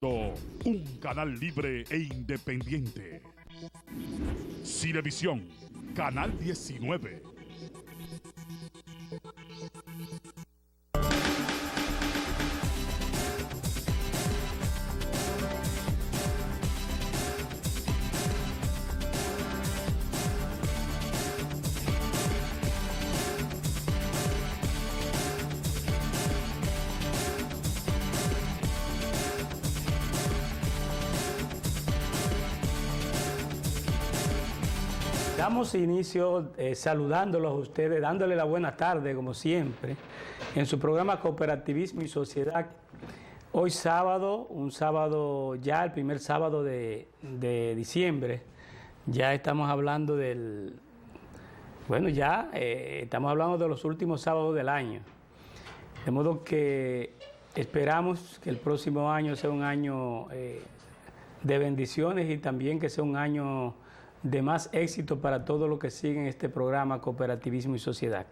Un canal libre e independiente. Cinevisión, Canal 19. Damos inicio saludándolos a ustedes, dándole la buena tarde, como siempre, en su programa Cooperativismo y Sociedad. Hoy sábado, un sábado ya, el primer sábado de diciembre, ya estamos hablando estamos hablando de los últimos sábados del año. De modo que esperamos que el próximo año sea un año de bendiciones y también que sea un año de más éxito para todos los que siguen este programa Cooperativismo y Sociedad.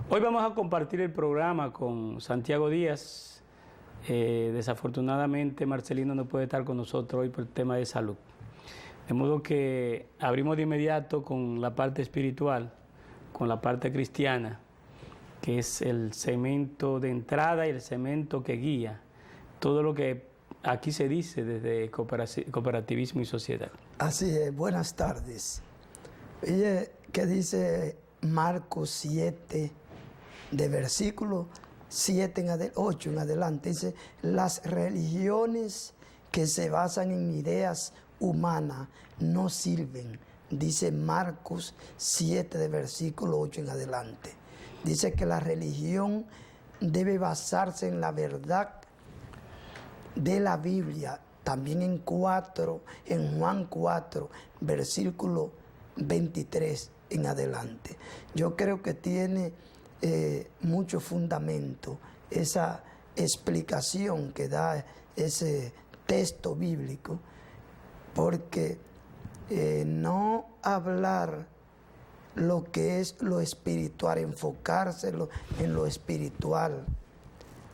Hoy vamos a compartir el programa con Santiago Díaz. Desafortunadamente Marcelino no puede estar con nosotros hoy por el tema de salud. De modo que abrimos de inmediato con la parte espiritual, con la parte cristiana, que es el segmento de entrada y el segmento que guía todo lo que aquí se dice desde Cooperativismo y Sociedad. Así es, buenas tardes. Oye, ¿qué dice Marcos 7, de versículo 8 en adelante? Dice, las religiones que se basan en ideas humanas no sirven. Dice Marcos 7, de versículo 8 en adelante. Dice que la religión debe basarse en la verdad de la Biblia, también en Juan 4, versículo 23 en adelante. Yo creo que tiene mucho fundamento esa explicación que da ese texto bíblico, porque no hablar lo que es lo espiritual, enfocarse en lo espiritual,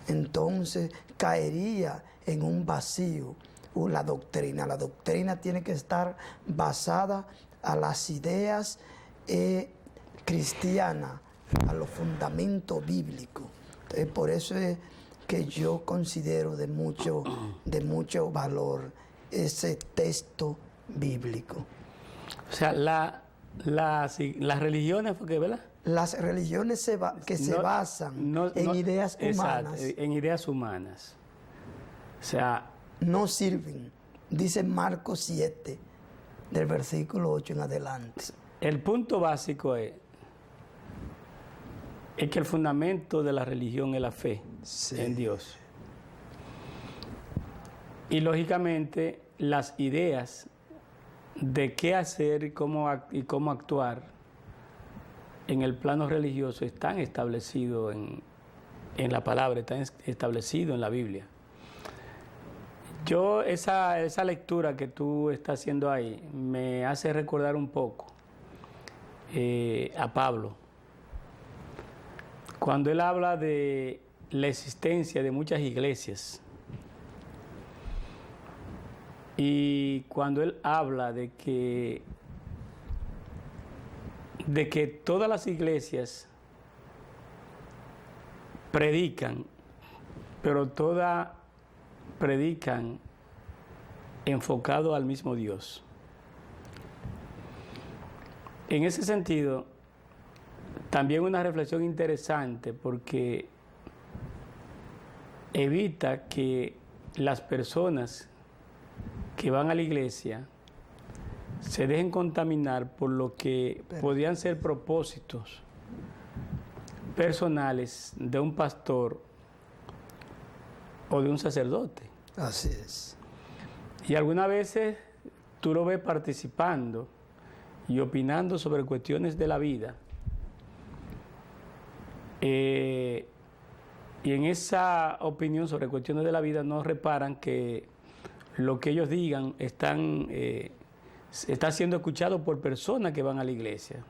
entonces caería en un vacío la doctrina. La doctrina tiene que estar basada a las ideas cristianas, a los fundamentos bíblicos. Entonces, por eso es que yo considero de mucho valor ese texto bíblico. O sea, las religiones, ¿verdad? Las religiones se basan en ideas humanas. Exacto, en ideas humanas. O sea, no sirven. Dice Marcos 7, del versículo 8 en adelante. El punto básico es que el fundamento de la religión es la fe en Dios. Y lógicamente las ideas de qué hacer y cómo actuar en el plano religioso están establecidos en la palabra, están establecidos en la Biblia. Yo, esa lectura que tú estás haciendo ahí me hace recordar un poco a Pablo, cuando él habla de la existencia de muchas iglesias y cuando él habla de que todas las iglesias predican, pero todas predican enfocado al mismo Dios. En ese sentido, también una reflexión interesante, porque evita que las personas que van a la iglesia se dejen contaminar por lo que podían ser propósitos personales de un pastor o de un sacerdote. Así es. Y algunas veces tú lo ves participando y opinando sobre cuestiones de la vida. Y en esa opinión sobre cuestiones de la vida no reparan que lo que ellos digan está siendo escuchado por personas que van a la iglesia.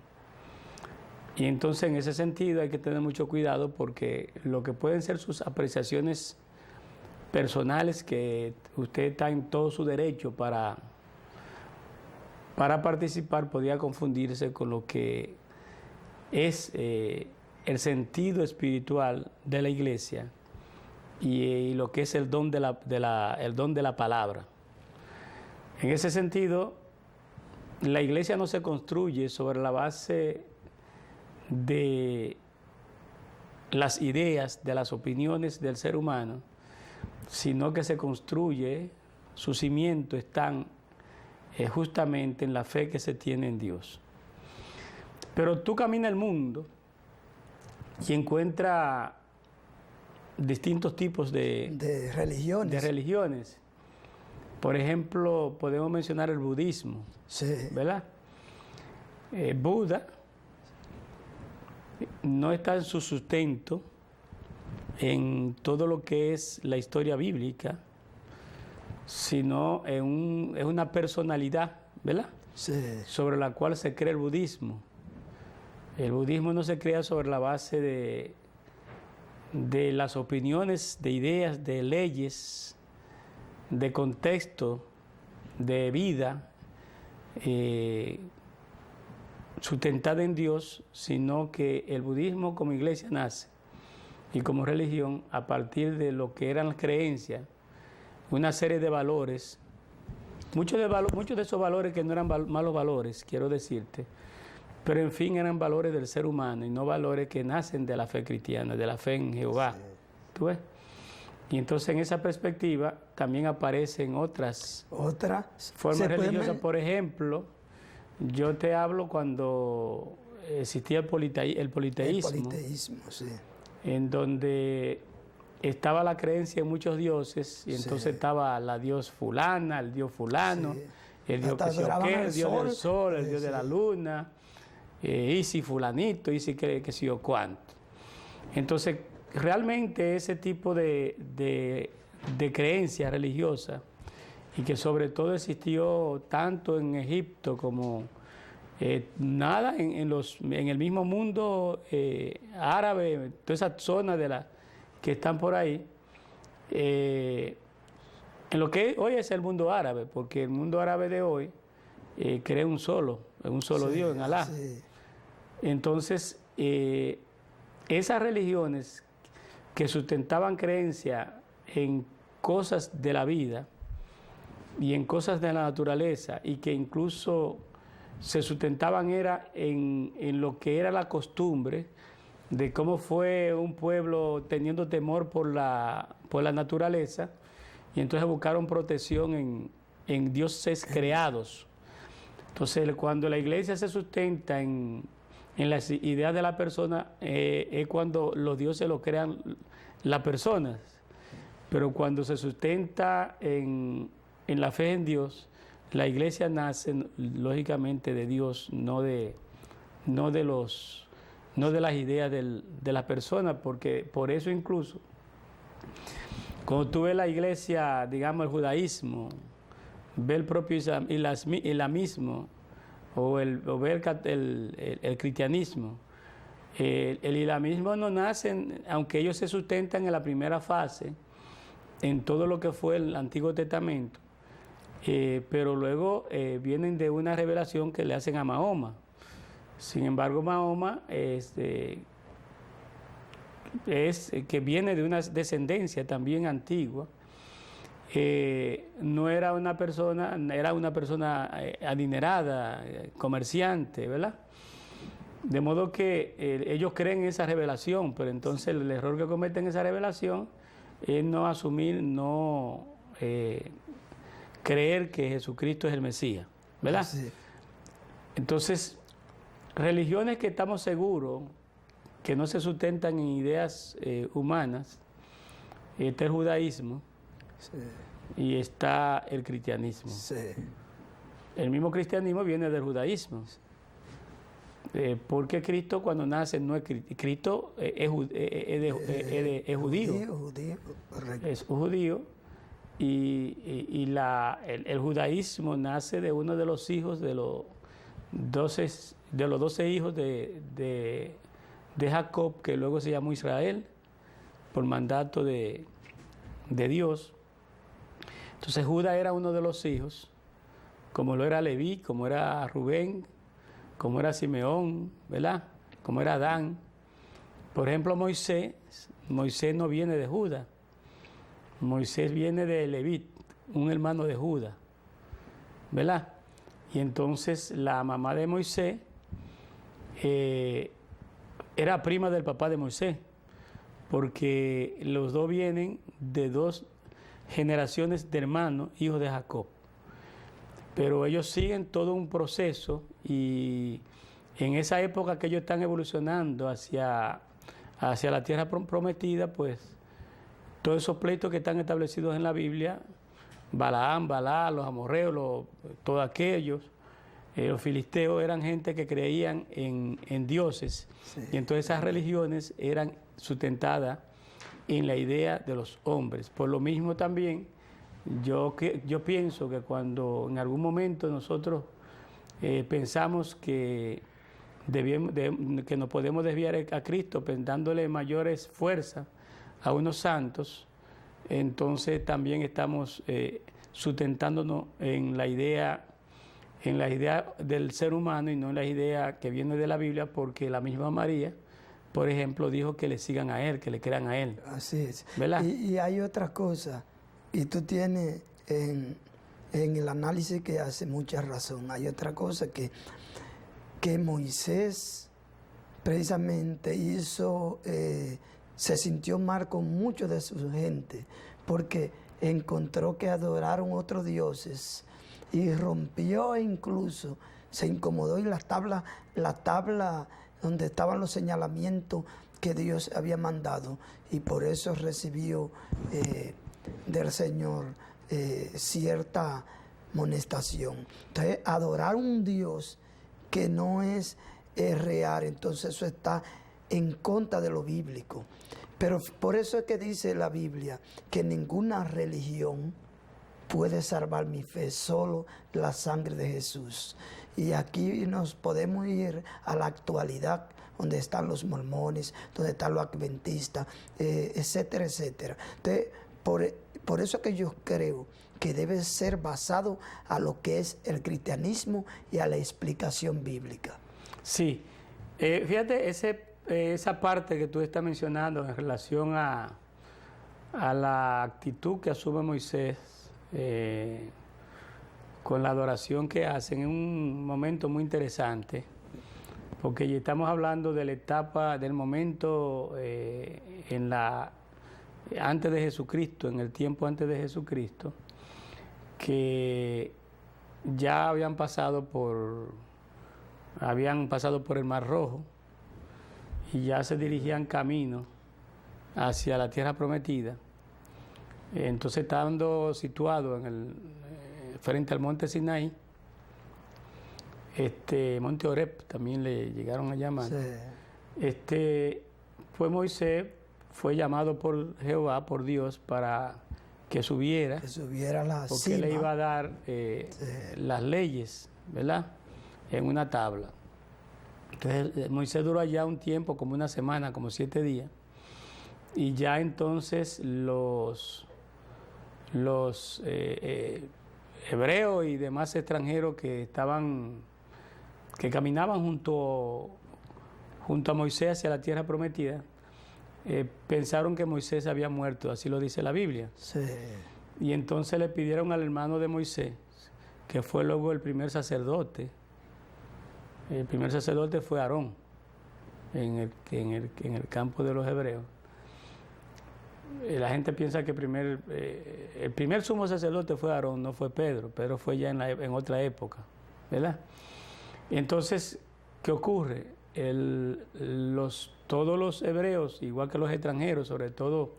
Y entonces en ese sentido hay que tener mucho cuidado, porque lo que pueden ser sus apreciaciones personales que usted está en todo su derecho para participar, podría confundirse con lo que es el sentido espiritual de la iglesia y lo que es el don de la palabra. En ese sentido, la iglesia no se construye sobre la base de las ideas, de las opiniones del ser humano, sino que se construye, sus cimientos están justamente en la fe que se tiene en Dios. Pero tú caminas el mundo y encuentras distintos tipos de religiones. Por ejemplo, podemos mencionar el budismo, Sí. ¿verdad? Buda no está en su sustento en todo lo que es la historia bíblica, sino es una personalidad, ¿verdad? Sí. Sobre la cual se crea el budismo. El budismo no se crea sobre la base de las opiniones, de ideas, de leyes, de contexto, de vida sustentada en Dios, sino que el budismo como iglesia nace y como religión a partir de lo que eran las creencias, una serie de valores, muchos de esos valores que no eran malos valores, quiero decirte, pero en fin eran valores del ser humano y no valores que nacen de la fe cristiana, de la fe en Jehová. Sí. ¿Tú ves? Y entonces en esa perspectiva también aparecen otras formas religiosas. Por ejemplo, yo te hablo cuando existía el politeísmo. El politeísmo, sí. En donde estaba la creencia en muchos dioses, y entonces sí. Estaba la dios fulana, el dios fulano, sí. El dios que sé yo qué, el dios del sol, el dios de la luna, y si fulanito, y si que sé yo cuánto. Entonces, realmente ese tipo de creencia religiosa, y que sobre todo existió tanto en Egipto como en el mismo mundo árabe, toda esa zona que están por ahí, en lo que hoy es el mundo árabe, porque el mundo árabe de hoy cree un solo sí, Dios, en Alá. Sí. Entonces, esas religiones que sustentaban creencia en cosas de la vida y en cosas de la naturaleza, y que incluso se sustentaban era en lo que era la costumbre de cómo fue un pueblo teniendo temor por la naturaleza, y entonces buscaron protección en dioses creados. Entonces, cuando la iglesia se sustenta en las ideas de la persona, es cuando los dioses lo crean las personas. Pero cuando se sustenta en la fe en Dios, la iglesia nace lógicamente de Dios, no de las ideas de las personas, porque por eso incluso cuando tú ves la iglesia, digamos el judaísmo, ve el propio islamismo o ve el cristianismo, el islamismo no nace, aunque ellos se sustentan en la primera fase en todo lo que fue el Antiguo Testamento, pero luego vienen de una revelación que le hacen a Mahoma. Sin embargo, Mahoma es que viene de una descendencia también antigua. No era una persona, era una persona adinerada, comerciante, ¿verdad? De modo que ellos creen en esa revelación, pero entonces el error que cometen en esa revelación es no asumir, no creer que Jesucristo es el Mesías, ¿verdad? Sí. Entonces, religiones que estamos seguros que no se sustentan en ideas humanas, está el judaísmo, sí. Y está el cristianismo. Sí. El mismo cristianismo viene del judaísmo. Porque Cristo cuando nace no es Cristo, es judío. Es judío. Y el judaísmo nace de uno de los hijos de los 12 hijos de Jacob, que luego se llamó Israel por mandato de de Dios. Entonces Judá era uno de los hijos, como lo era Leví, como era Rubén, como era Simeón, ¿verdad? Como era Adán. Por ejemplo, Moisés no viene de Judá. Moisés viene de Leví, un hermano de Judá, ¿verdad? Y entonces la mamá de Moisés era prima del papá de Moisés, porque los dos vienen de dos generaciones de hermanos, hijos de Jacob. Pero ellos siguen todo un proceso y en esa época que ellos están evolucionando hacia la tierra prometida, pues todos esos pleitos que están establecidos en la Biblia, Balaam, Balá, los amorreos, todos aquellos, los filisteos eran gente que creían en dioses, sí. Y entonces esas religiones eran sustentadas en la idea de los hombres. Por lo mismo también, yo pienso que cuando en algún momento nosotros pensamos que nos podemos desviar a Cristo dándole mayores fuerzas a unos santos, entonces también estamos sustentándonos en la idea del ser humano y no en la idea que viene de la Biblia, porque la misma María, por ejemplo, dijo que le sigan a Él, que le crean a Él. Así es. ¿Verdad? Y hay otra cosa, y tú tienes en el análisis que hace mucha razón. Hay otra cosa que Moisés precisamente se sintió mal con muchos de su gente, porque encontró que adoraron otros dioses y rompió incluso, se incomodó y la tabla donde estaban los señalamientos que Dios había mandado, y por eso recibió del Señor cierta amonestación. Entonces, adorar un Dios que no es real, entonces eso está en contra de lo bíblico. Pero por eso es que dice la Biblia que ninguna religión puede salvar mi fe, solo la sangre de Jesús. Y aquí nos podemos ir a la actualidad, donde están los mormones, donde están los adventistas, etcétera, etcétera. Entonces, por eso es que yo creo que debe ser basado a lo que es el cristianismo y a la explicación bíblica. Sí, fíjate, esa parte que tú estás mencionando en relación a la actitud que asume Moisés con la adoración que hacen, es un momento muy interesante, porque ya estamos hablando de la etapa, del momento antes de Jesucristo, en el tiempo antes de Jesucristo, que ya habían pasado por el Mar Rojo y ya se dirigían camino hacia la tierra prometida. Entonces, estando situado frente al monte Sinaí, monte Oreb también le llegaron a llamar. Sí. Pues Moisés fue llamado por Jehová, por Dios, para que subiera porque cima. Le iba a dar las leyes, ¿verdad?, en una tabla. Entonces Moisés duró allá un tiempo, como una semana, como 7 días, y ya entonces los hebreos y demás extranjeros que caminaban junto a Moisés hacia la tierra prometida, pensaron que Moisés había muerto, así lo dice la Biblia. Sí. Y entonces le pidieron al hermano de Moisés, que fue luego el primer sacerdote. El primer sacerdote fue Aarón, en el campo de los hebreos. La gente piensa que el primer sumo sacerdote fue Aarón, no fue Pedro. Pedro fue ya en otra época, ¿verdad? Y entonces, ¿qué ocurre? Todos los hebreos, igual que los extranjeros, sobre todo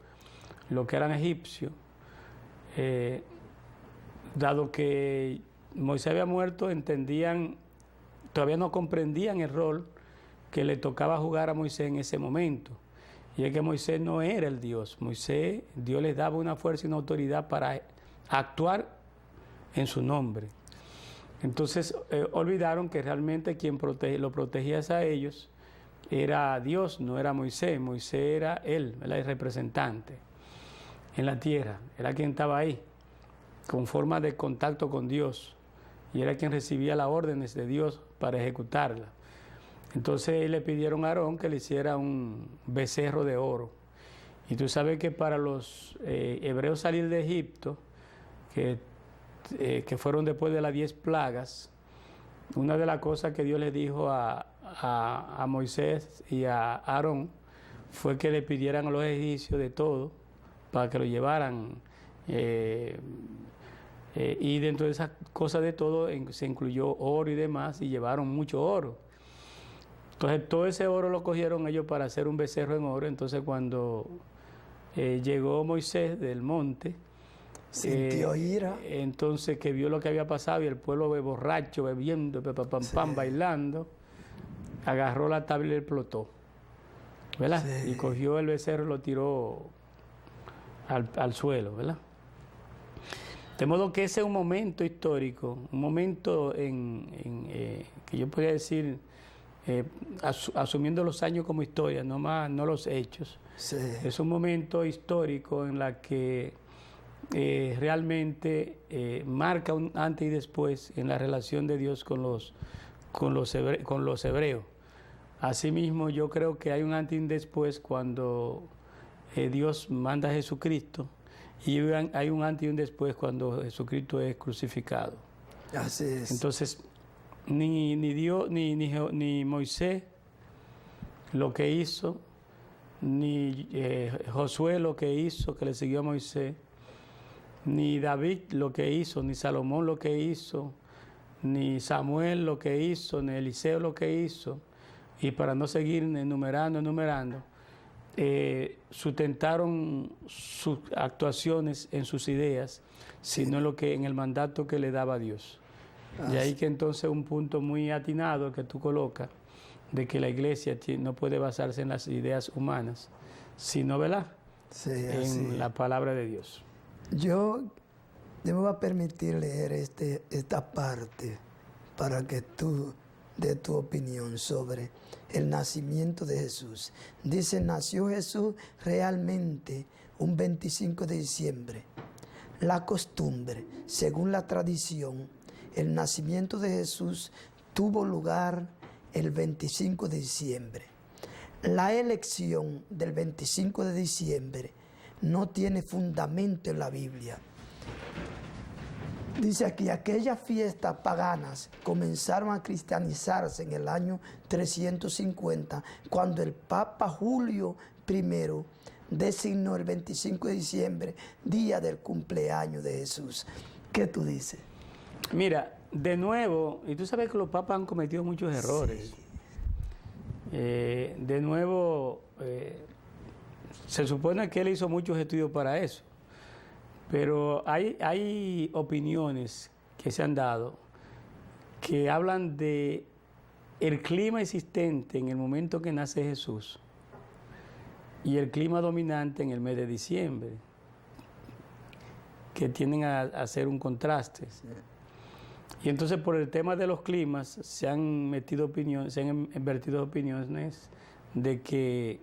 los que eran egipcios, dado que Moisés había muerto, todavía no comprendían el rol que le tocaba jugar a Moisés en ese momento. Y es que Moisés no era el Dios. Dios les daba una fuerza y una autoridad para actuar en su nombre. Entonces olvidaron que realmente quien lo protegía a ellos era Dios, no era Moisés. Moisés era él, el representante. en la tierra, era quien estaba ahí, con forma de contacto con Dios, y era quien recibía las órdenes de Dios para ejecutarlas. Entonces le pidieron a Aarón que le hiciera un becerro de oro. Y tú sabes que para los hebreos salir de Egipto, que fueron después de las 10 plagas, una de las cosas que Dios le dijo a Moisés y a Aarón fue que le pidieran a los egipcios de todo para que lo llevaran. Y dentro de esas cosas de todo se incluyó oro y demás, y llevaron mucho oro. Entonces todo ese oro lo cogieron ellos para hacer un becerro en oro. Entonces cuando llegó Moisés del monte, sintió ira. Entonces que vio lo que había pasado y el pueblo borracho, bebiendo, bailando, agarró la tabla y le explotó, ¿verdad? Y cogió el becerro y lo tiró al suelo, ¿verdad? De modo que ese es un momento histórico, un momento que yo podría decir, asumiendo los años como historia, no los hechos. Sí. Es un momento histórico en la que realmente marca un antes y después en la relación de Dios con los hebreos. Asimismo, yo creo que hay un antes y después cuando Dios manda a Jesucristo, y hay un antes y un después cuando Jesucristo es crucificado. Así es. Entonces, ni Dios, ni Moisés lo que hizo, ni Josué lo que hizo, que le siguió a Moisés, ni David lo que hizo, ni Salomón lo que hizo, ni Samuel lo que hizo, ni Eliseo lo que hizo, y para no seguir enumerando, sustentaron sus actuaciones en sus ideas, sino en el mandato que le daba Dios. Y ahí que entonces un punto muy atinado que tú colocas, de que la iglesia no puede basarse en las ideas humanas, sino, ¿verdad?, en la palabra de Dios. Yo me voy a permitir leer esta parte para que tú des tu opinión sobre el nacimiento de Jesús. Dice, nació Jesús realmente un 25 de diciembre. La costumbre, según la tradición, el nacimiento de Jesús tuvo lugar el 25 de diciembre. La elección del 25 de diciembre no tiene fundamento en la Biblia. Dice aquí, aquellas fiestas paganas comenzaron a cristianizarse en el año 350, cuando el Papa Julio I designó el 25 de diciembre, día del cumpleaños de Jesús. ¿Qué tú dices? Mira, de nuevo, y tú sabes que los papas han cometido muchos errores. Sí. De nuevo, se supone que él hizo muchos estudios para eso, pero hay opiniones que se han dado que hablan de el clima existente en el momento que nace Jesús y el clima dominante en el mes de diciembre, que tienden a hacer un contraste. Sí. Y entonces por el tema de los climas se han invertido opiniones de que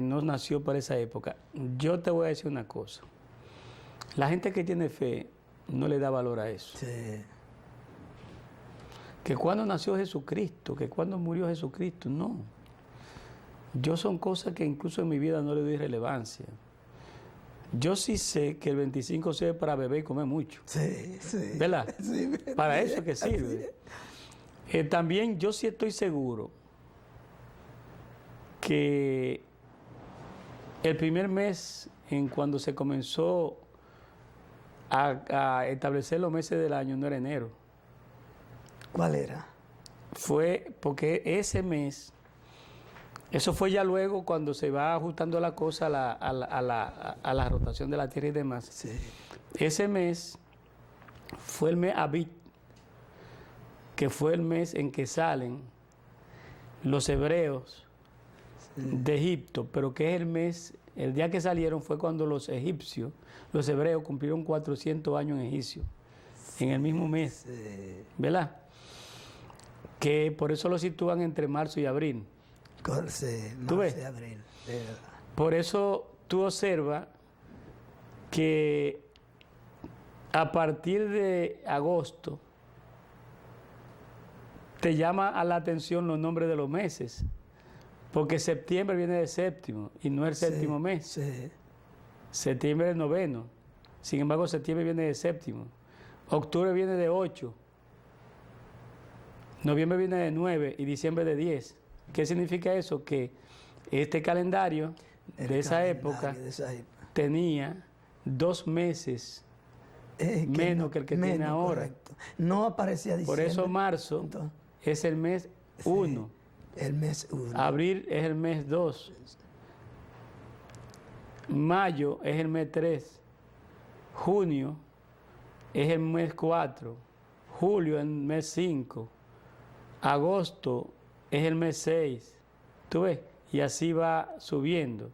no nació para esa época. Yo te voy a decir una cosa. La gente que tiene fe no le da valor a eso. Sí. Que cuando nació Jesucristo, que cuando murió Jesucristo, no. Yo son cosas que incluso en mi vida no le doy relevancia. Yo sí sé que el 25 sirve para beber y comer mucho. Sí, sí. ¿Verdad? Sí, para eso es que sirve. También yo sí estoy seguro que el primer mes en cuando se comenzó a establecer los meses del año no era enero. ¿Cuál era? Fue porque ese mes, eso fue ya luego cuando se va ajustando la cosa a la rotación de la Tierra y demás. Sí. Ese mes fue el mes Abib, que fue el mes en que salen los hebreos de Egipto, pero que es el día que salieron fue cuando los egipcios, los hebreos cumplieron 400 años en Egipcio, en el mismo mes, ¿verdad? Que por eso lo sitúan entre marzo y abril. Sí, marzo y abril. Por eso tú observas que a partir de agosto te llama a la atención los nombres de los meses, porque septiembre viene de séptimo y no es el séptimo mes. Sí. Septiembre es el noveno. Sin embargo, septiembre viene de séptimo. Octubre viene de 8. Noviembre viene de 9 y diciembre de 10. ¿Qué significa eso? Que este calendario de esa época tenía 2 meses menos que el que tiene ahora. Correcto. No aparecía diciembre. Por eso marzo es el mes 1. El mes 1. Abril es el mes 2. Mayo es el mes 3. Junio es el mes 4. Julio es el mes 5. Agosto es el mes 6. ¿Tú ves? Y así va subiendo.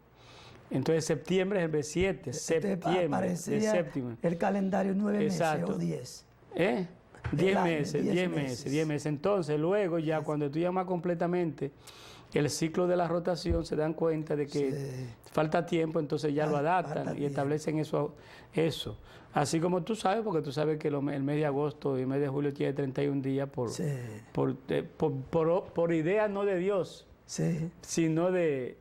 Entonces septiembre es el mes 7. Septiembre es séptimo. El calendario 9 Exacto. meses o 10. 10 meses. Entonces, luego ya cuando tú llamas completamente el ciclo de la rotación, se dan cuenta de que falta tiempo, entonces ya lo adaptan y establecen eso. Así como tú sabes, porque tú sabes que el mes de agosto y el mes de julio tiene 31 días por idea no de Dios, sino de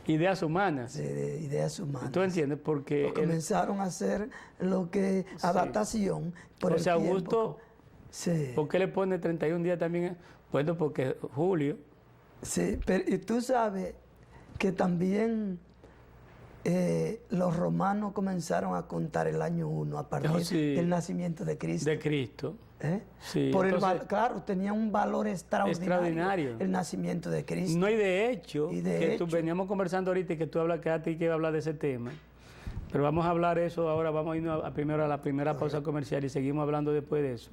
ideas humanas. De ideas humanas. ¿Tú entiendes? Porque comenzaron a hacer lo que adaptación por el tiempo. Augusto, ¿por qué le pone 31 días también? Bueno, porque julio. Sí, pero y tú sabes que también los romanos comenzaron a contar el año 1 a partir del nacimiento de Cristo. De Cristo. Sí, claro, tenía un valor extraordinario el nacimiento de Cristo. No, y de hecho, veníamos conversando ahorita y que tú hablas, que a ti que hablar de ese tema. Pero vamos a hablar eso ahora, vamos a irnos primero a la primera pausa comercial y seguimos hablando después de eso.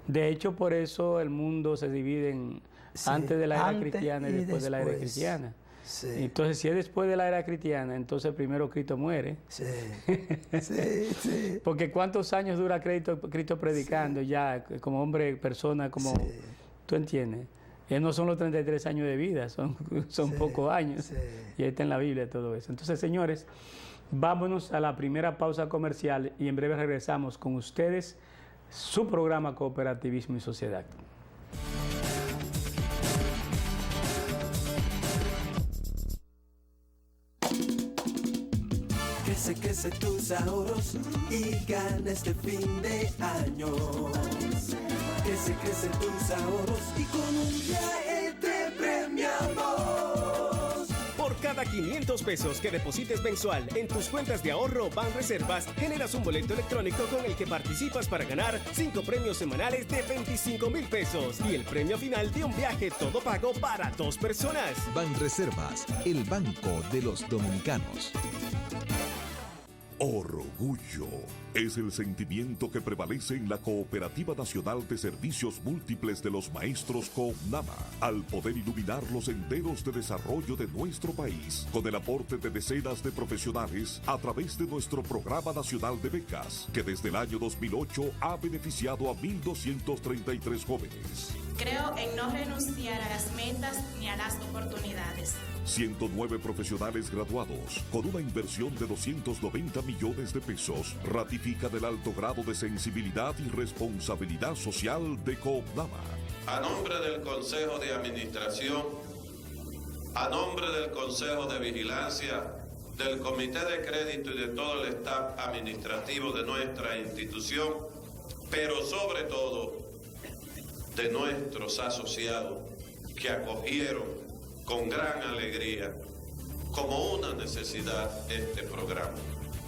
De hecho, por eso el mundo se divide en antes de la era cristiana y después de la era cristiana. Sí. Entonces, si es después de la era cristiana, entonces primero Cristo muere. Porque ¿cuántos años dura Cristo predicando ya como hombre, persona, como... ¿Tú entiendes? No son los 33 años de vida, son pocos años. Y ahí está en la Biblia todo eso. Entonces, señores, vámonos a la primera pausa comercial y en breve regresamos con ustedes, su programa Cooperativismo y Sociedad. Crece tus ahorros y gana este fin de año. Crece tus ahorros y con un viaje te premiamos. Por cada 500 pesos que deposites mensual en tus cuentas de ahorro Banreservas, generas un boleto electrónico con el que participas para ganar 5 premios semanales de 25,000 pesos y el premio final de un viaje todo pago para 2 personas. Banreservas, el banco de los dominicanos. Orgullo es el sentimiento que prevalece en la Cooperativa Nacional de Servicios Múltiples de los Maestros CONAMA, al poder iluminar los senderos de desarrollo de nuestro país, con el aporte de decenas de profesionales a través de nuestro Programa Nacional de Becas, que desde el año 2008 ha beneficiado a 1.233 jóvenes. Creo en no renunciar a las metas ni a las oportunidades. 109 profesionales graduados, con una inversión de 290 millones de pesos, ratifican el alto grado de sensibilidad y responsabilidad social de CONAMA. A nombre del Consejo de Administración, a nombre del Consejo de Vigilancia, del Comité de Crédito y de todo el staff administrativo de nuestra institución, pero sobre todo de nuestros asociados que acogieron con gran alegría, como una necesidad, este programa.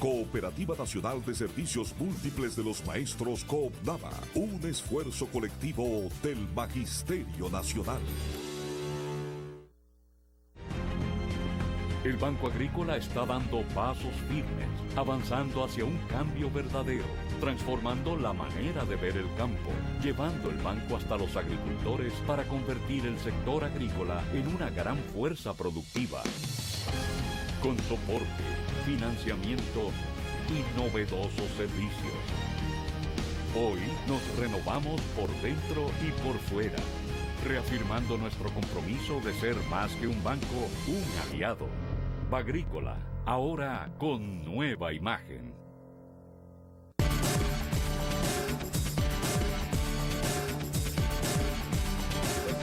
Cooperativa Nacional de Servicios Múltiples de los Maestros CONAMA, un esfuerzo colectivo del Magisterio Nacional. El Banco Agrícola está dando pasos firmes, avanzando hacia un cambio verdadero, transformando la manera de ver el campo, llevando el banco hasta los agricultores para convertir el sector agrícola en una gran fuerza productiva. Con soporte, financiamiento y novedosos servicios. Hoy nos renovamos por dentro y por fuera, reafirmando nuestro compromiso de ser más que un banco, un aliado. Bagrícola, ahora con nueva imagen.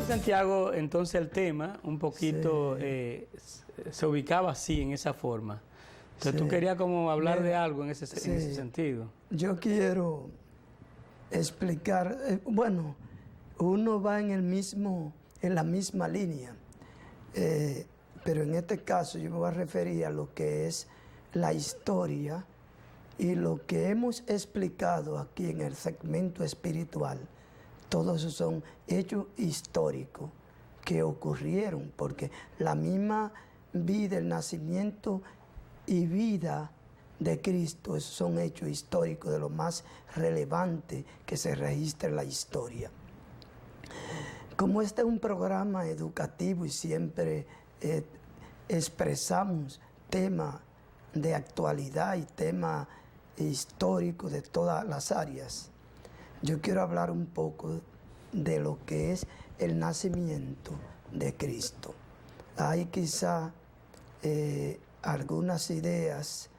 Santiago, entonces el tema un poquito se ubicaba así, en esa forma. Entonces tú querías como hablar de algo en ese sentido. Yo quiero explicar, bueno, uno va en la misma línea, pero en este caso yo me voy a referir a lo que es la historia y lo que hemos explicado aquí en el segmento espiritual. Todos esos son hechos históricos que ocurrieron, porque la misma vida, el nacimiento y vida de Cristo, esos son hechos históricos de lo más relevante que se registra en la historia. Como este es un programa educativo y siempre expresamos temas de actualidad y temas históricos de todas las áreas, yo quiero hablar un poco de lo que es el nacimiento de Cristo. Hay quizá algunas ideas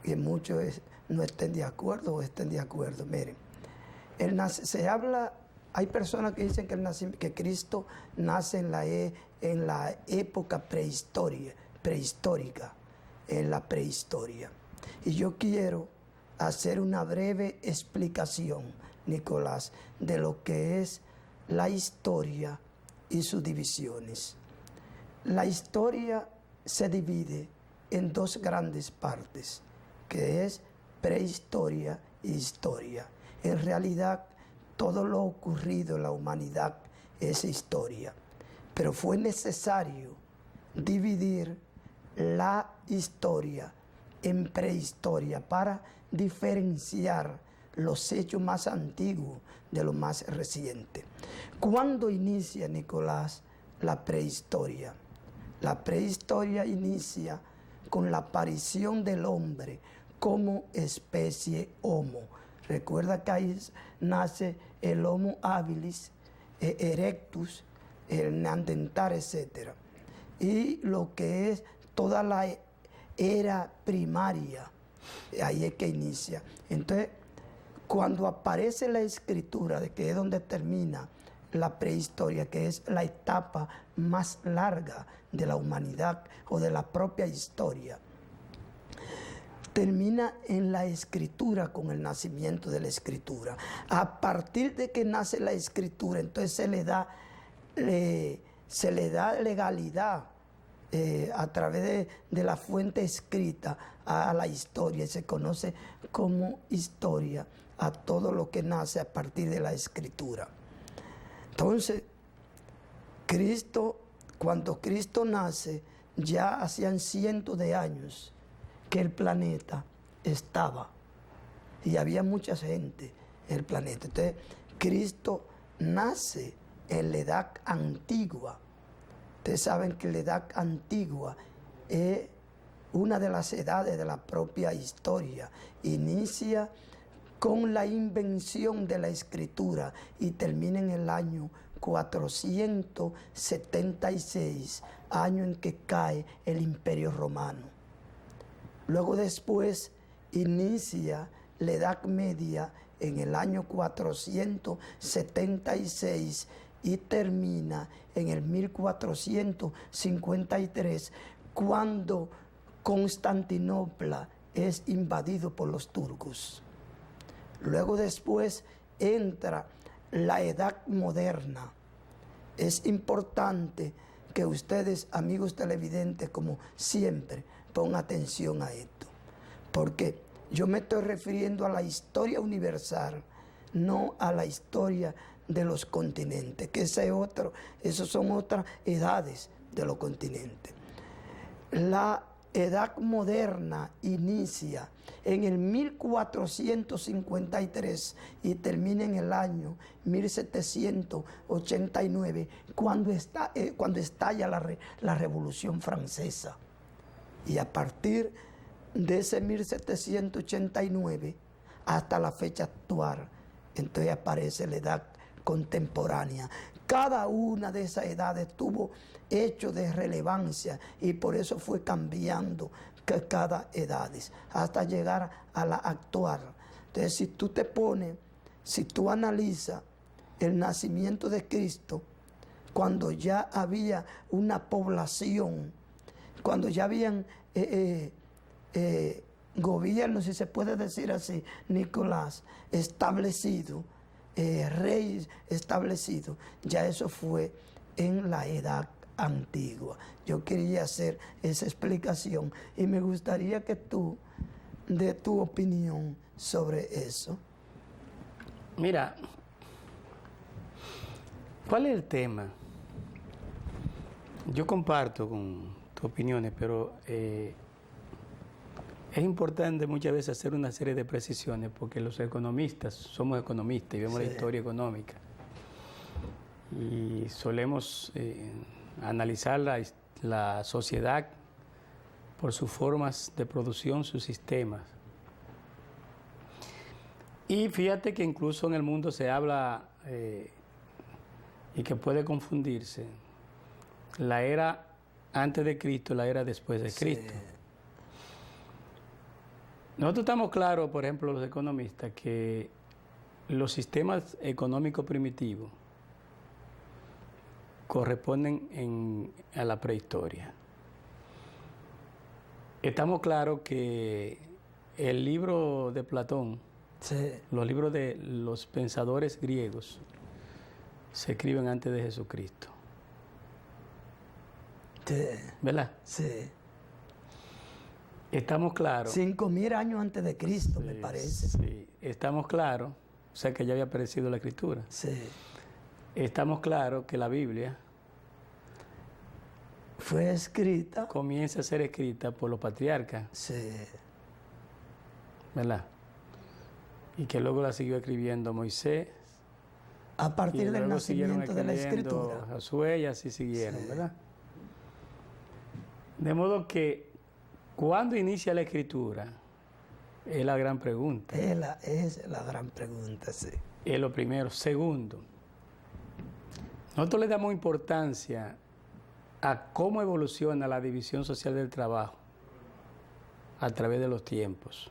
que muchos no estén de acuerdo o estén de acuerdo. Miren, hay personas que dicen que Cristo nace en la época prehistórica, en la prehistoria. Y yo quiero hacer una breve explicación, Nicolás, de lo que es la historia y sus divisiones. La historia se divide en dos grandes partes, que es prehistoria e historia. En realidad, todo lo ocurrido en la humanidad es historia, pero fue necesario dividir la historia en prehistoria para diferenciar los hechos más antiguos de lo más reciente. ¿Cuándo inicia, Nicolás, la prehistoria? La prehistoria inicia con la aparición del hombre como especie Homo. Recuerda que ahí nace el Homo habilis, erectus, el neandertal, etc. Y lo que es toda la era primaria, ahí es que inicia. Entonces, cuando aparece la escritura, de que es donde termina la prehistoria, que es la etapa más larga de la humanidad o de la propia historia, termina en la escritura, con el nacimiento de la escritura. A partir de que nace la escritura, entonces se le da legalidad a través de la fuente escrita a la historia, y se conoce como historia a todo lo que nace a partir de la escritura. Entonces, cuando Cristo nace, ya hacían cientos de años que el planeta estaba y había mucha gente en el planeta. Entonces, Cristo nace en la edad antigua. Ustedes saben que la edad antigua es una de las edades de la propia historia. Inicia con la invención de la escritura y termina en el año 476, año en que cae el Imperio Romano. Luego después inicia la Edad Media en el año 476 y termina en el 1453, cuando Constantinopla es invadido por los turcos. Luego después entra la Edad Moderna. Es importante que ustedes, amigos televidentes, como siempre, pongan atención a esto, porque yo me estoy refiriendo a la historia universal, no a la historia de los continentes, que esos son otras edades de los continentes. La Edad Moderna inicia en el 1453 y termina en el año 1789, cuando estalla la Revolución Francesa. Y a partir de ese 1789 hasta la fecha actual, entonces aparece la edad contemporánea. Cada una de esas edades tuvo hechos de relevancia y por eso fue cambiando cada edad hasta llegar a la actual. Entonces, si tú analizas el nacimiento de Cristo, cuando ya había una población, cuando ya habían gobiernos, si se puede decir así, Nicolás, establecido, rey establecido, ya eso fue en la edad antigua. Yo quería hacer esa explicación y me gustaría que tú des tu opinión sobre eso. Mira, ¿cuál es el tema? Yo comparto con tus opiniones, pero es importante muchas veces hacer una serie de precisiones porque los economistas, somos economistas y vemos la historia económica y solemos analizar la sociedad por sus formas de producción, sus sistemas. Y fíjate que incluso en el mundo se habla y que puede confundirse la era antes de Cristo, la era después de Cristo. Nosotros estamos claros, por ejemplo, los economistas, que los sistemas económicos primitivos corresponden a la prehistoria. Estamos claros que el libro de Platón, los libros de los pensadores griegos, se escriben antes de Jesucristo. ¿Verdad? Sí. Estamos claros. 5000 años antes de Cristo, me parece. Sí, estamos claros, o sea que ya había aparecido la Escritura. Sí. Estamos claros que la Biblia fue escrita. Comienza a ser escrita por los patriarcas. Sí. ¿Verdad? Y que luego la siguió escribiendo Moisés. A partir del nacimiento de la Escritura. Josué y así siguieron, ¿verdad? De modo que, ¿cuándo inicia la Escritura? Es la gran pregunta. Es la gran pregunta, sí. Es lo primero. Segundo, nosotros le damos importancia a cómo evoluciona la división social del trabajo a través de los tiempos.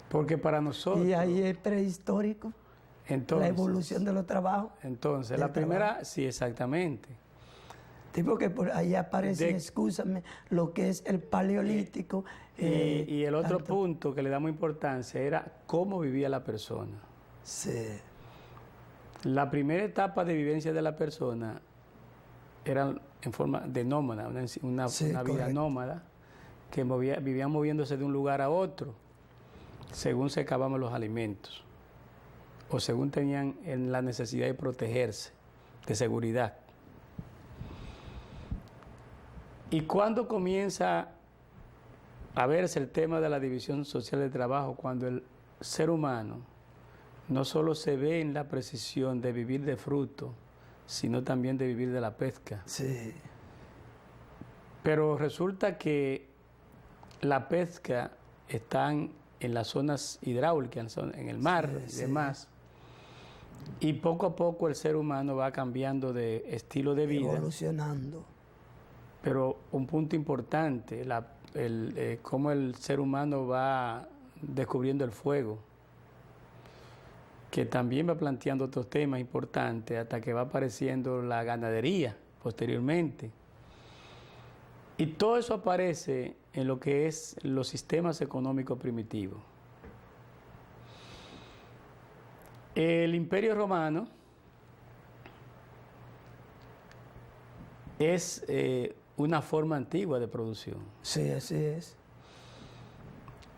Porque para nosotros... Y ahí es prehistórico, entonces, la evolución de los trabajos. Entonces, la primera, sí, exactamente. Sí, porque por ahí aparece, excúsame, lo que es el paleolítico. Y el otro punto que le damos importancia era cómo vivía la persona. Sí. La primera etapa de vivencia de la persona era en forma de nómada, una vida nómada, que vivían moviéndose de un lugar a otro, según se acababan los alimentos, o según tenían la necesidad de protegerse, de seguridad. ¿Y cuándo comienza a verse el tema de la división social del trabajo? Cuando el ser humano no solo se ve en la precisión de vivir de fruto, sino también de vivir de la pesca. Sí. Pero resulta que la pesca está en las zonas hidráulicas, en el mar y demás. Y poco a poco el ser humano va cambiando de estilo de vida. Evolucionando. Pero un punto importante, cómo el ser humano va descubriendo el fuego, que también va planteando otros temas importantes hasta que va apareciendo la ganadería posteriormente. Y todo eso aparece en lo que es los sistemas económicos primitivos. El Imperio Romano es una forma antigua de producción. Sí, así es.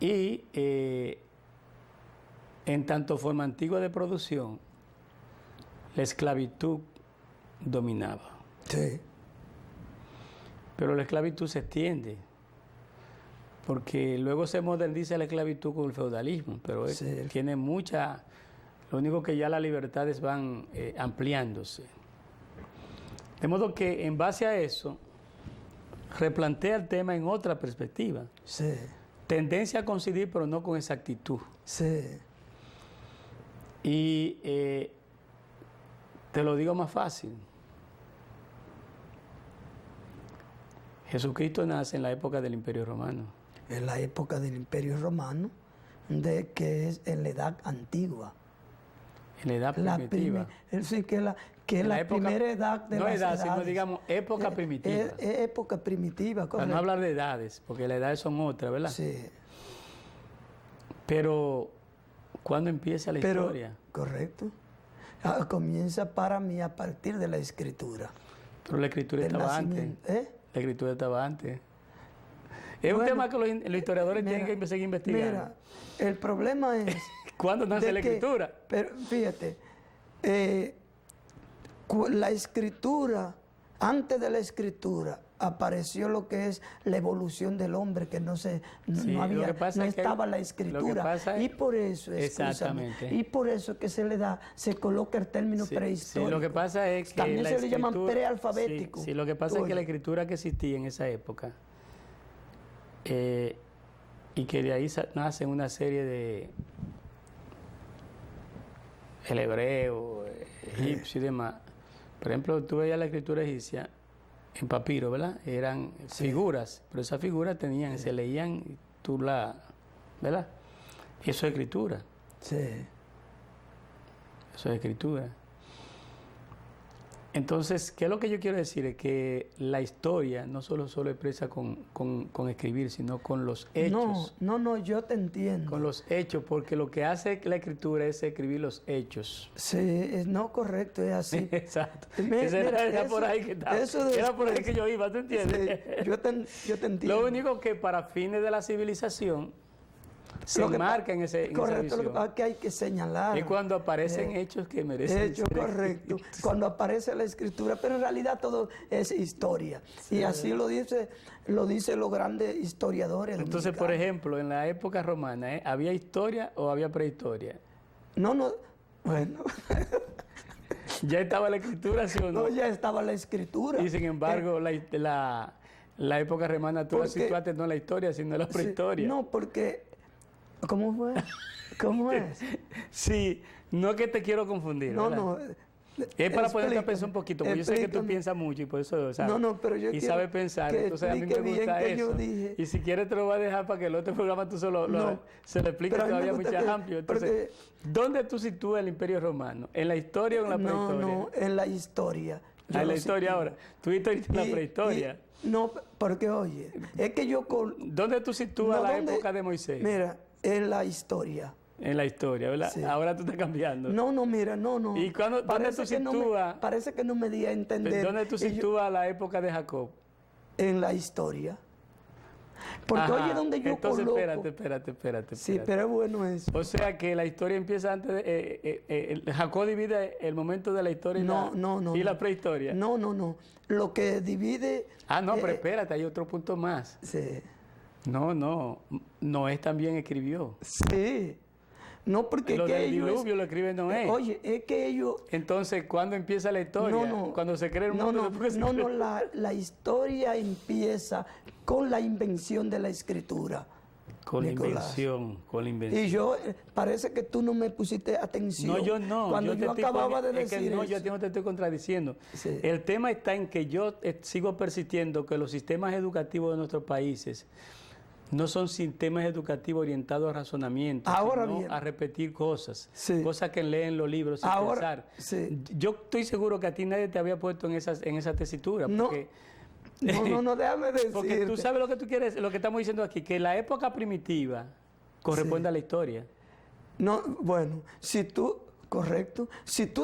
Y en tanto forma antigua de producción, la esclavitud dominaba. Sí. Pero la esclavitud se extiende, porque luego se moderniza la esclavitud con el feudalismo, pero tiene mucha... Lo único que ya las libertades van ampliándose. De modo que en base a eso, replantea el tema en otra perspectiva. Sí. Tendencia a coincidir, pero no con exactitud. Sí. Y te lo digo más fácil. Jesucristo nace en la época del Imperio Romano. En la época del Imperio Romano, que es en la edad antigua. En la edad primitiva. Sí, que es la primera edad de no las edad, edades. sino digamos época primitiva. Es época primitiva, correcto. Para no hablar de edades, porque las edades son otras, ¿verdad? Sí. Pero, ¿cuándo empieza la historia? Correcto. Comienza para mí a partir de la escritura. Pero la escritura estaba antes. La escritura estaba antes. Es un tema que los historiadores tienen que seguir investigando. Mira, el problema es... ¿Cuándo nace la escritura? Pero fíjate, la escritura, antes de la escritura, apareció lo que es la evolución del hombre, que no estaba la escritura. Y por eso, exactamente. Y por eso que se coloca el término prehistórico. Sí, lo que pasa es que también se le llaman prealfabético. Sí, lo que pasa es que la escritura que existía en esa época, y que de ahí nace una serie de el hebreo, egipcio y demás. Por ejemplo, tú veías la escritura egipcia en papiro, ¿verdad? Eran figuras, pero esas figuras se leían, ¿verdad? Y eso es escritura. Sí. Eso es escritura. Entonces, ¿qué es lo que yo quiero decir? Es que la historia no solo expresa con escribir, sino con los hechos. No, yo te entiendo. Con los hechos, porque lo que hace la escritura es escribir los hechos. Sí, correcto, es así. Exacto. Era por ahí que estaba. Era por ahí que yo iba, ¿tú entiendes? Sí, yo te entiendo. Lo único que para fines de la civilización se enmarca en esa visión. Correcto, lo que hay que señalar. Es cuando aparecen hechos que merecen hechos, correcto. Cuando aparece la escritura, pero en realidad todo es historia. Sí. Y así lo dicen los grandes historiadores. Entonces, por ejemplo, en la época romana, ¿había historia o había prehistoria? No, bueno. ¿Ya estaba la escritura, sí o no? No, ya estaba la escritura. Y sin embargo, la época romana tú la situaste no en la historia, sino en la prehistoria. No, porque... ¿Cómo fue? ¿Cómo es? Sí, no es que te quiero confundir. No. Es para ponerte a pensar un poquito, porque yo sé que tú piensas mucho y por eso sabes. No, pero yo quiero sabes pensar, entonces a mí me gusta eso. Y si quieres te lo voy a dejar para que el otro programa tú se lo expliques todavía mucho más amplio. Entonces, ¿dónde tú sitúas el Imperio Romano? ¿En la historia o en la prehistoria? No, en la historia. En la historia ahora. Tú estás en la prehistoria. No, porque oye, es que yo... ¿Dónde tú sitúas la época de Moisés? Mira, en la historia. En la historia, ¿verdad? Sí. Ahora tú estás cambiando. No, mira, no. ¿Y dónde tú sitúas? Parece que no me di a entender. ¿Dónde tú sitúas la época de Jacob? En la historia. Porque oye, donde yo entonces, coloco... espérate. Sí, pero es bueno eso. O sea que la historia empieza antes de... Jacob divide el momento de la historia y la prehistoria. No. Lo que divide... pero espérate, hay otro punto más. Sí. No. Noé también escribió. Sí. No, porque lo del diluvio lo escribe Noé. Oye, es que ellos... Entonces, ¿cuándo empieza la historia? Cuando se cree el mundo. La historia empieza con la invención de la escritura. Con la invención. Y yo, parece que tú no me pusiste atención. No, yo no. Cuando yo acababa de decir eso. Yo no te estoy contradiciendo. Sí. El tema está en que yo sigo persistiendo que los sistemas educativos de nuestros países no son sistemas educativos orientados a razonamiento, sino a repetir cosas, cosas que leen los libros sin pensar. Sí. Yo estoy seguro que a ti nadie te había puesto en esa tesitura. Porque, no, déjame decirte. Porque tú sabes lo que tú quieres, lo que estamos diciendo aquí, que la época primitiva corresponde a la historia. No, bueno, si tú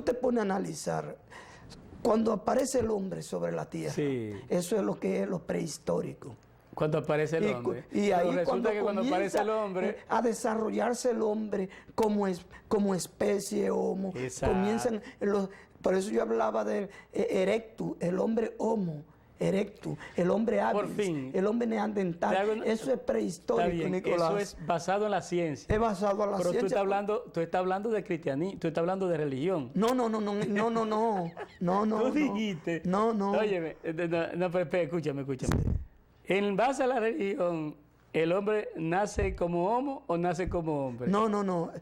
te pones a analizar, cuando aparece el hombre sobre la tierra, eso es lo que es lo prehistórico. Cuando aparece el hombre. Y ahí resulta que cuando aparece el hombre... a desarrollarse el hombre como especie homo. Comienzan por eso yo hablaba de erectus, el hombre homo. Erectus, el hombre habilis, el hombre neandertal. Eso es prehistórico, Nicolás. Eso es basado en la ciencia. Es basado en la ciencia. Pero tú estás hablando de cristianismo, tú estás hablando de religión. No. Tú dijiste. No. Óyeme, pero escúchame. En base a la religión, ¿el hombre nace como homo o nace como hombre? No,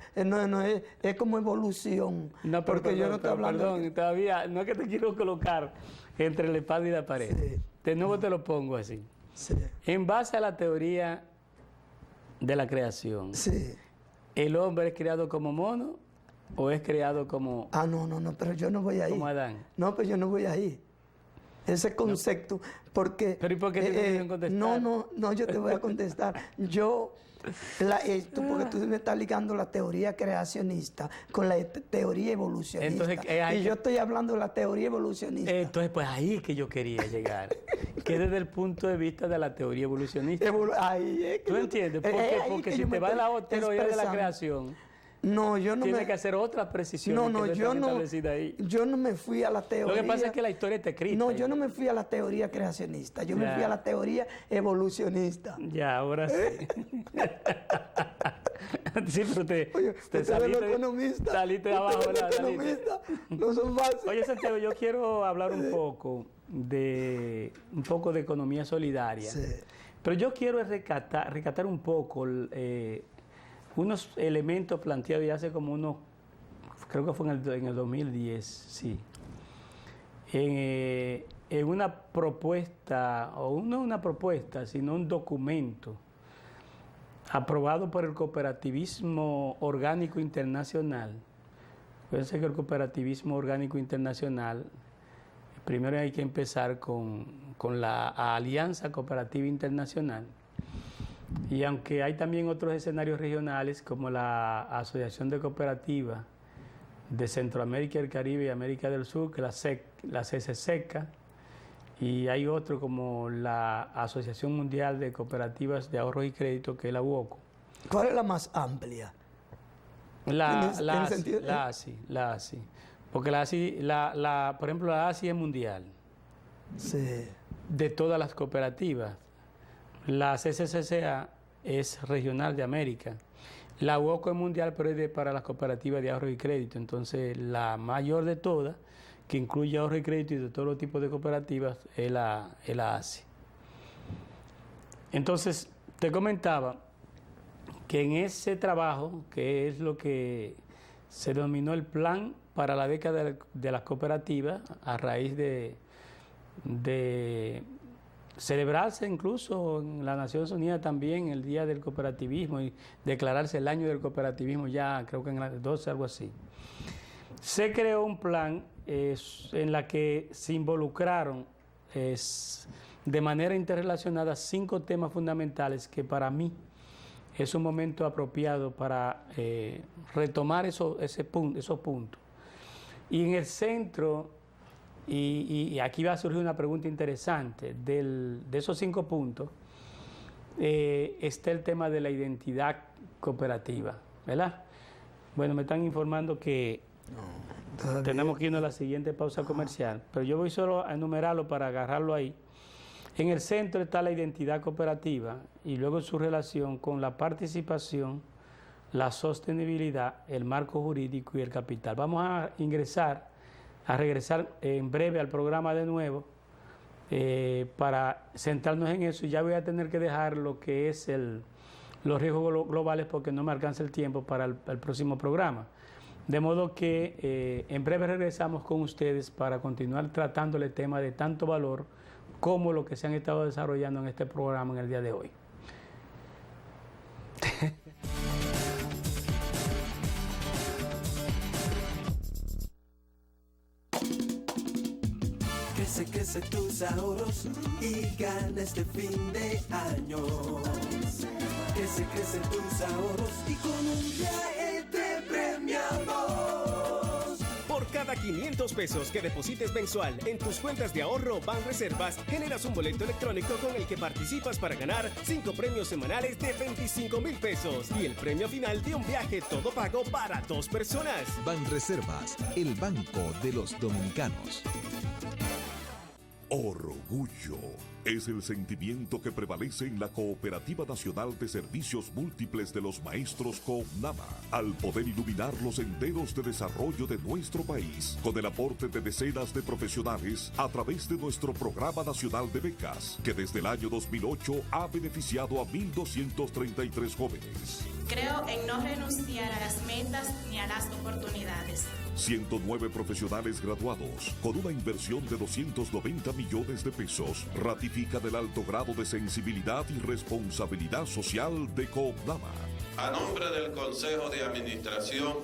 es como evolución. No, porque yo no estoy hablando... Perdón, todavía, no es que te quiero colocar entre la espada y la pared. Sí. De nuevo te lo pongo así. Sí. En base a la teoría de la creación, ¿el hombre es creado como mono ¿O es creado como, No, pero yo no voy ahí. como Adán? No, pero yo no voy ahí. Ese concepto, porque... ¿Pero y por qué te quieren contestar? No, yo te voy a contestar. Porque tú me estás ligando la teoría creacionista con la teoría evolucionista. Entonces, y yo estoy hablando de la teoría evolucionista. Entonces, pues ahí es que yo quería llegar. Que desde el punto de vista de la teoría evolucionista. ¿Tú entiendes? Porque si te va la teoría de la creación, tiene que hacer otras precisiones establecidas ahí. Yo no me fui a la teoría. Lo que pasa es que la historia está escrita. No, yo no me fui a la teoría creacionista, yo me fui a la teoría evolucionista. Ya, ahora sí. Sí, pero te saliste de abajo, ¿verdad? Economista, no son fáciles. Oye, Santiago, yo quiero hablar un poco de economía solidaria. Sí. Pero yo quiero rescatar un poco unos elementos planteados ya hace como creo que fue en el 2010, sí. En una propuesta, o no una propuesta, sino un documento aprobado por el Cooperativismo Orgánico Internacional. Fíjense que el Cooperativismo Orgánico Internacional, primero hay que empezar con la Alianza Cooperativa Internacional. Y aunque hay también otros escenarios regionales, como la Asociación de Cooperativas de Centroamérica, el Caribe y América del Sur, que la CCSECA, y hay otro como la Asociación Mundial de Cooperativas de Ahorros y Crédito, que es la UOCO. ¿Cuál es la más amplia? La ASI. Porque la ASI, por ejemplo, la ASI es mundial. Sí. De todas las cooperativas. La CCCA es regional de América. La UOCO es mundial, pero es para las cooperativas de ahorro y crédito. Entonces, la mayor de todas, que incluye ahorro y crédito y de todos los tipos de cooperativas, es la ASI. Entonces, te comentaba que en ese trabajo, que es lo que se denominó el plan para la década de las cooperativas, a raíz de celebrarse incluso en las Naciones Unidas también el Día del Cooperativismo y declararse el año del cooperativismo ya creo que en el 12, algo así. Se creó un plan en la que se involucraron de manera interrelacionada 5 temas fundamentales que para mí es un momento apropiado para retomar esos puntos. Y en el centro, y aquí va a surgir una pregunta interesante, de esos 5 puntos, está el tema de la identidad cooperativa, ¿verdad? Bueno, me están informando que tenemos que irnos a la siguiente pausa comercial, pero yo voy solo a enumerarlo para agarrarlo ahí. En el centro está la identidad cooperativa y luego su relación con la participación, la sostenibilidad, el marco jurídico y el capital. Vamos a regresar en breve al programa de nuevo para centrarnos en eso. Y ya voy a tener que dejar lo que es los riesgos globales porque no me alcanza el tiempo para el próximo programa. De modo que en breve regresamos con ustedes para continuar tratando el tema de tanto valor como lo que se han estado desarrollando en este programa en el día de hoy. Crece tus ahorros y gana este fin de año. Crece tus ahorros y con un viaje te premiamos. Por cada 500 pesos que deposites mensual en tus cuentas de ahorro Banreservas, generas un boleto electrónico con el que participas para ganar 5 premios semanales de 25,000 pesos y el premio final de un viaje todo pago para 2 personas. Banreservas, el banco de los dominicanos. Orgullo es el sentimiento que prevalece en la Cooperativa Nacional de Servicios Múltiples de los Maestros CONAMA, al poder iluminar los senderos de desarrollo de nuestro país, con el aporte de decenas de profesionales a través de nuestro Programa Nacional de Becas, que desde el año 2008 ha beneficiado a 1.233 jóvenes. Creo en no renunciar a las metas ni a las oportunidades. 109 profesionales graduados, con una inversión de 290 millones de pesos, ratifican el alto grado de sensibilidad y responsabilidad social de CONAMA. A nombre del Consejo de Administración,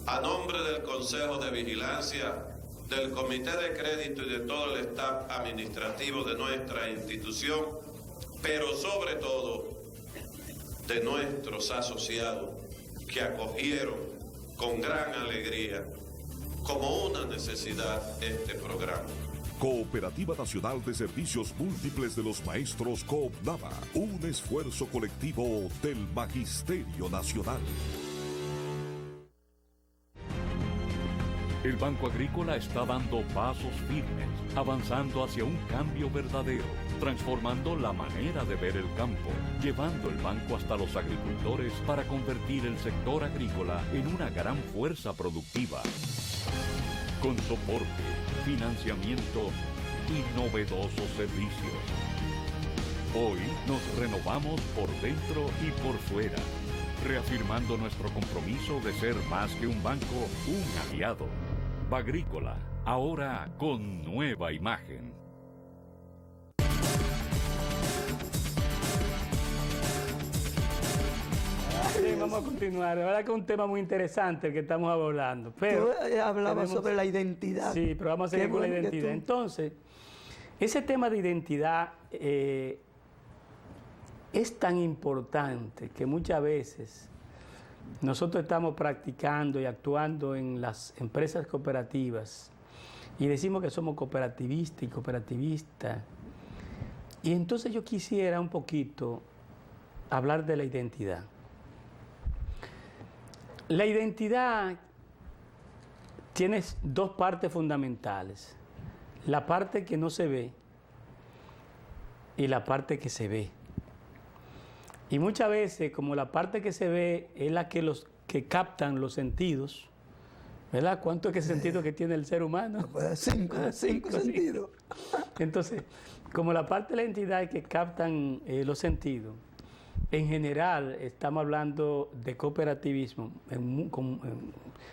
a nombre del Consejo de Vigilancia, del Comité de Crédito y de todo el staff administrativo de nuestra institución, pero sobre todo de nuestros asociados que acogieron con gran alegría, como una necesidad, este programa. Cooperativa Nacional de Servicios Múltiples de los Maestros COOPNAMA, un esfuerzo colectivo del Magisterio Nacional. El Banco Agrícola está dando pasos firmes, avanzando hacia un cambio verdadero, transformando la manera de ver el campo, llevando el banco hasta los agricultores para convertir el sector agrícola en una gran fuerza productiva. Con soporte, financiamiento y novedosos servicios. Hoy nos renovamos por dentro y por fuera, reafirmando nuestro compromiso de ser más que un banco, un aliado. Bagrícola, ahora con nueva imagen. Sí, vamos a continuar. La verdad que es un tema muy interesante el que estamos hablando. Pero tú hablabas sobre la identidad. Sí, pero vamos a seguir con la identidad. Entonces, ese tema de identidad es tan importante que muchas veces nosotros estamos practicando y actuando en las empresas cooperativas y decimos que somos cooperativistas y cooperativistas. Y entonces yo quisiera un poquito hablar de la identidad. La identidad tiene dos partes fundamentales. La parte que no se ve y la parte que se ve. Y muchas veces, como la parte que se ve es la que captan los sentidos, ¿verdad? ¿Cuánto es el sentido que tiene el ser humano? Cinco sentidos. Entonces, como la parte de la entidad que captan los sentidos, en general estamos hablando de cooperativismo,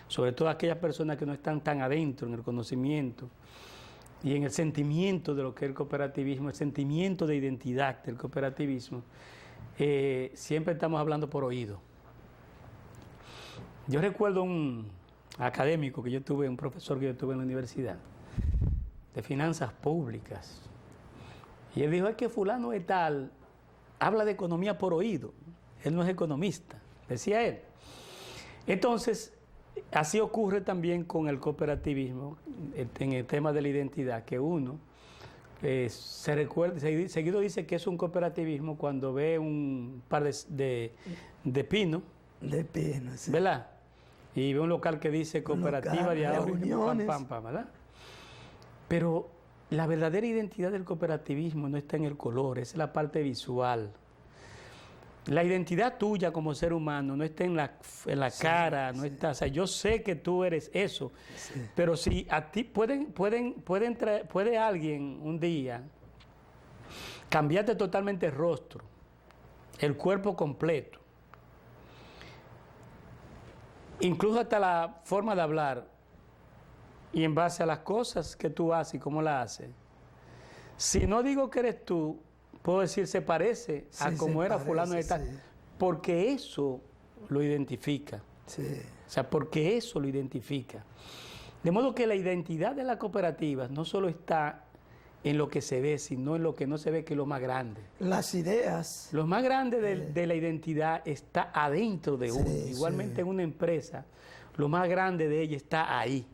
sobre todo aquellas personas que no están tan adentro en el conocimiento y en el sentimiento de lo que es el cooperativismo, el sentimiento de identidad del cooperativismo. Siempre estamos hablando por oído. Yo recuerdo un académico que yo tuve, un profesor que yo tuve en la universidad, de finanzas públicas, y él dijo, es que fulano de tal habla de economía por oído, él no es economista, decía él. Entonces, así ocurre también con el cooperativismo, en el tema de la identidad, que uno se recuerda, seguido dice que es un cooperativismo cuando ve un par de pinos. De pinos, sí. ¿Verdad? Y ve un local que dice cooperativa de ahorro, ¿verdad? Pero la verdadera identidad del cooperativismo no está en el color, es la parte visual. La identidad tuya como ser humano no está en la cara, no está, o sea, yo sé que tú eres eso, pero si a ti puede alguien un día cambiarte totalmente el rostro, el cuerpo completo, incluso hasta la forma de hablar, y en base a las cosas que tú haces y cómo las haces. Si no digo que eres tú, puedo decir se parece a como era fulano de tal, porque eso lo identifica. O sea, porque eso lo identifica. De modo que la identidad de las cooperativas no solo está en lo que se ve, sino en lo que no se ve, que es lo más grande. Las ideas. Lo más grande de la identidad está adentro de uno. Igualmente en una empresa, lo más grande de ella está ahí.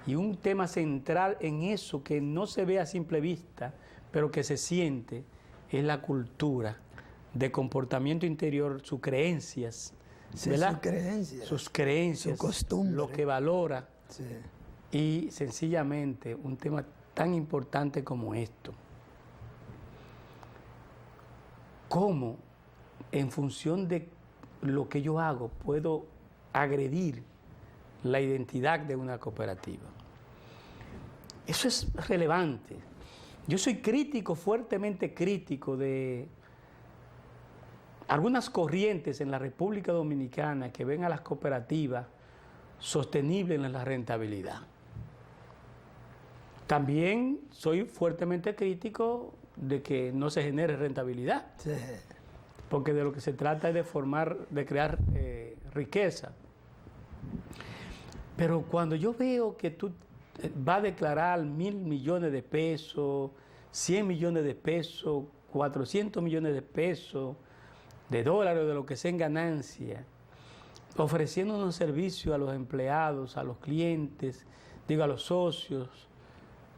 Y un tema central en eso que no se ve a simple vista, pero que se siente, es la cultura de comportamiento interior, sus creencias, ¿verdad? Sus creencias, su costumbre, lo que valora. Y sencillamente un tema tan importante como esto. ¿Cómo en función de lo que yo hago puedo agredir la identidad de una cooperativa? Eso es relevante. Yo soy crítico, fuertemente crítico de algunas corrientes en la República Dominicana que ven a las cooperativas sostenibles en la rentabilidad. También soy fuertemente crítico de que no se genere rentabilidad, porque de lo que se trata es de crear riqueza. Pero cuando yo veo que tú vas a declarar 1.000 millones de pesos, 100 millones de pesos, 400 millones de pesos, de dólares, de lo que sea en ganancia, ofreciendo un servicio a los empleados, a los clientes, a los socios,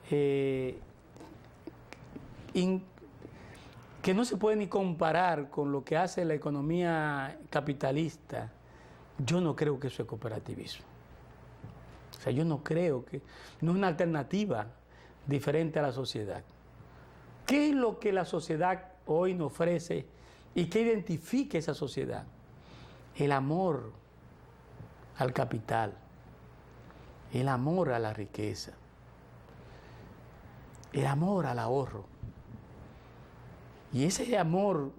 que no se puede ni comparar con lo que hace la economía capitalista, yo no creo que eso es cooperativismo. O sea, yo no creo que... No es una alternativa diferente a la sociedad. ¿Qué es lo que la sociedad hoy nos ofrece y qué identifica esa sociedad? El amor al capital, el amor a la riqueza, el amor al ahorro. Y ese amor,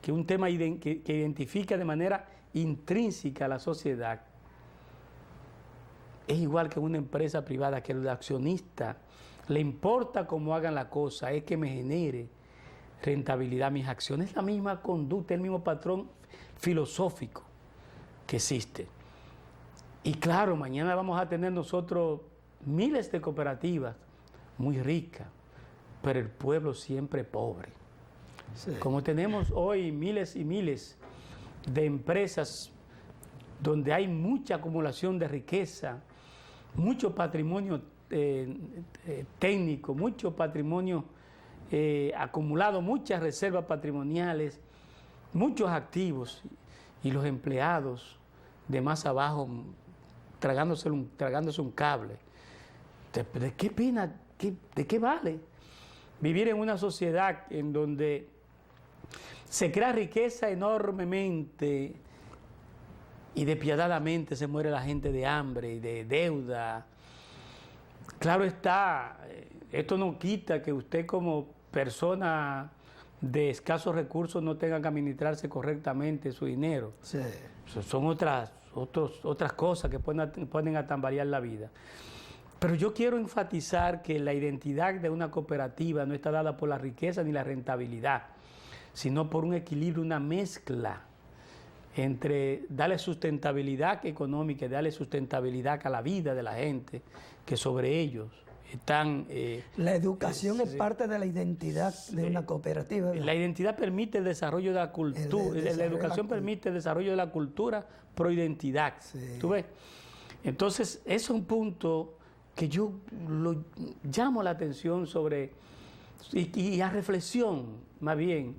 que es un tema que identifica de manera intrínseca a la sociedad, es igual que una empresa privada, que el accionista le importa cómo hagan la cosa, es que me genere rentabilidad mis acciones. Es la misma conducta, el mismo patrón filosófico que existe. Y claro, mañana vamos a tener nosotros miles de cooperativas muy ricas, pero el pueblo siempre pobre. Sí. Como tenemos hoy miles y miles de empresas donde hay mucha acumulación de riqueza, mucho patrimonio técnico, mucho patrimonio acumulado, muchas reservas patrimoniales, muchos activos, y los empleados de más abajo tragándose un cable. ¿De qué pena? ¿De qué vale vivir en una sociedad en donde se crea riqueza enormemente y despiadadamente se muere la gente de hambre y de deuda? Claro está, esto no quita que usted como persona de escasos recursos no tenga que administrarse correctamente su dinero. Sí. Son otras cosas que pueden a tambalear la vida. Pero yo quiero enfatizar que la identidad de una cooperativa no está dada por la riqueza ni la rentabilidad, sino por un equilibrio, una mezcla entre darle sustentabilidad económica y darle sustentabilidad a la vida de la gente, que sobre ellos están... la educación es parte de la identidad de una cooperativa, ¿verdad? La identidad permite el desarrollo de la cultura, la educación permite el desarrollo de la cultura pro identidad. Sí. ¿Tú ves? Entonces, ese es un punto que yo lo llamo la atención sobre, y a reflexión, más bien,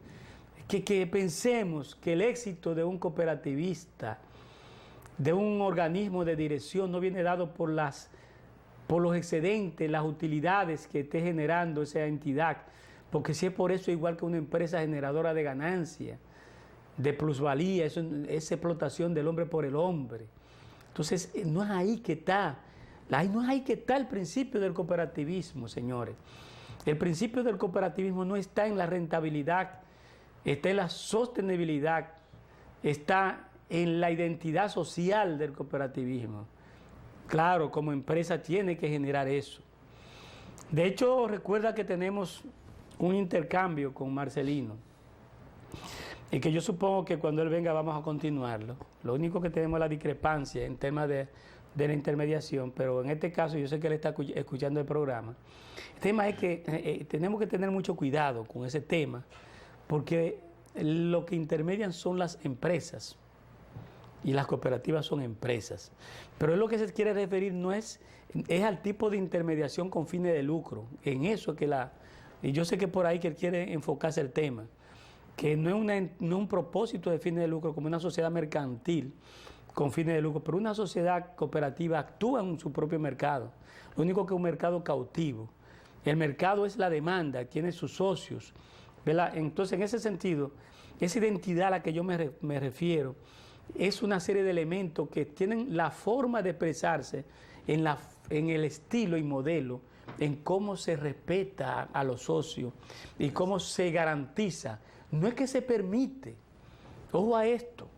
que pensemos que el éxito de un cooperativista, de un organismo de dirección, no viene dado por los excedentes, las utilidades que esté generando esa entidad, porque si es por eso, igual que una empresa generadora de ganancia, de plusvalía, es explotación del hombre por el hombre. Entonces, no es ahí que está el principio del cooperativismo, señores. El principio del cooperativismo no está en la rentabilidad, está en la sostenibilidad, está en la identidad social del cooperativismo. Claro, como empresa tiene que generar eso. De hecho, recuerda que tenemos un intercambio con Marcelino, y que yo supongo que cuando él venga vamos a continuarlo. Lo único que tenemos es la discrepancia en temas de la intermediación, pero en este caso yo sé que él está escuchando el programa. El tema es que tenemos que tener mucho cuidado con ese tema, porque lo que intermedian son las empresas, y las cooperativas son empresas. Pero es lo que se quiere referir, no es al tipo de intermediación con fines de lucro. En eso que y yo sé que por ahí que él quiere enfocarse el tema, que no es un propósito de fines de lucro como una sociedad mercantil con fines de lucro, pero una sociedad cooperativa actúa en su propio mercado. Lo único que es un mercado cautivo. El mercado es la demanda, tiene sus socios, ¿verdad? Entonces, en ese sentido, esa identidad a la que yo me refiero es una serie de elementos que tienen la forma de expresarse en el estilo y modelo, en cómo se respeta a los socios y cómo se garantiza. No es que se permite, ojo a esto,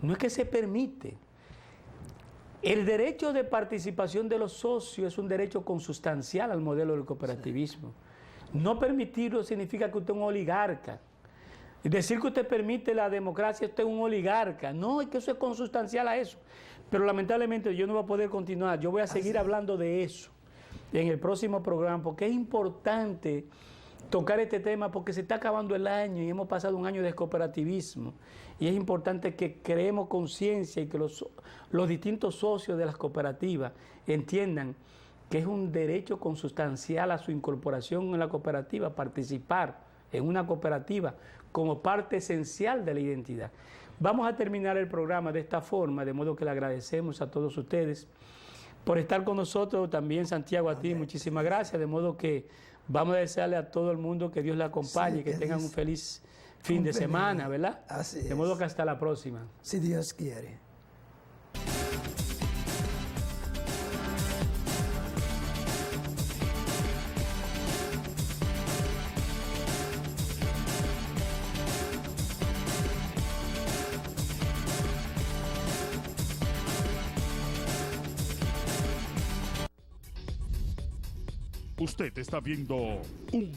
no es que se permite. El derecho de participación de los socios es un derecho consustancial al modelo del cooperativismo. Sí. No permitirlo significa que usted es un oligarca. Y decir que usted permite la democracia, usted es un oligarca. No, es que eso es consustancial a eso. Pero lamentablemente yo no voy a poder continuar. Yo voy a seguir hablando de eso en el próximo programa, porque es importante tocar este tema, porque se está acabando el año y hemos pasado un año de cooperativismo. Y es importante que creemos conciencia y que los distintos socios de las cooperativas entiendan que es un derecho consustancial a su incorporación en la cooperativa, participar en una cooperativa como parte esencial de la identidad. Vamos a terminar el programa de esta forma, de modo que le agradecemos a todos ustedes por estar con nosotros. También, Santiago, a ti, muchísimas gracias, de modo que vamos a desearle a todo el mundo que Dios le acompañe, sí, que tengan un feliz fin de semana, ¿verdad? Así de modo que hasta la próxima. Si Dios quiere. Usted está viendo un